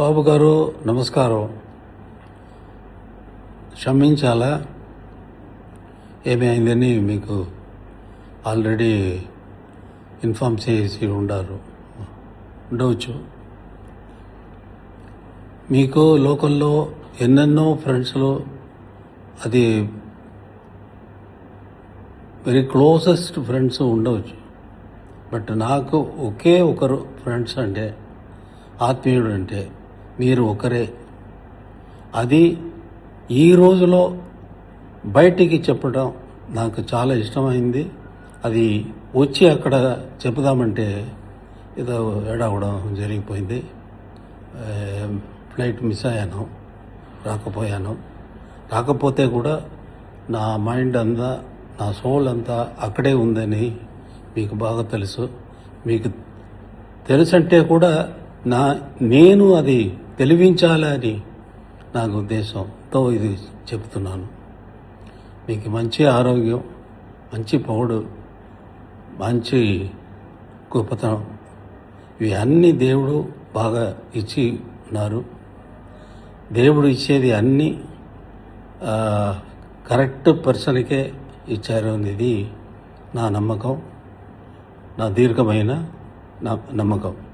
బాబు గారు నమస్కారం. క్షమించాలా, ఏమి అయిందని మీకు ఆల్రెడీ ఇన్ఫామ్ చేసి ఉండవచ్చు. మీకు లోకల్లో ఎన్నెన్నో ఫ్రెండ్స్లు, అది వెరీ క్లోజెస్ట్ ఫ్రెండ్స్ ఉండవచ్చు. బట్ నాకు ఒకే ఒకరు ఫ్రెండ్స్ అంటే, ఆత్మీయుడు అంటే మీరు ఒకరే. అది ఈ రోజులో బయటికి చెప్పడం నాకు చాలా ఇష్టమైంది. అది వచ్చి అక్కడ చెప్పుదామంటే ఏదో ఏడవడం జరిగిపోయింది. ఫ్లైట్ మిస్ అయ్యాను, రాకపోతే కూడా నా మైండ్ అంతా, నా సోల్ అంతా అక్కడే ఉందని మీకు బాగా తెలుసు. మీకు తెలుసంటే కూడా నేను అది తెలివించాలని నాకు ఉద్దేశంతో ఇది చెప్తున్నాను. మీకు మంచి ఆరోగ్యం, మంచి పౌడు, మంచి గొప్పతనం, ఇవి అన్నీ దేవుడు బాగా ఇచ్చి ఉన్నారు. దేవుడు ఇచ్చేది అన్నీ కరెక్ట్ పర్సన్కే ఇచ్చారు అనేది నా నమ్మకం, నా దీర్ఘమైన నమ్మకం.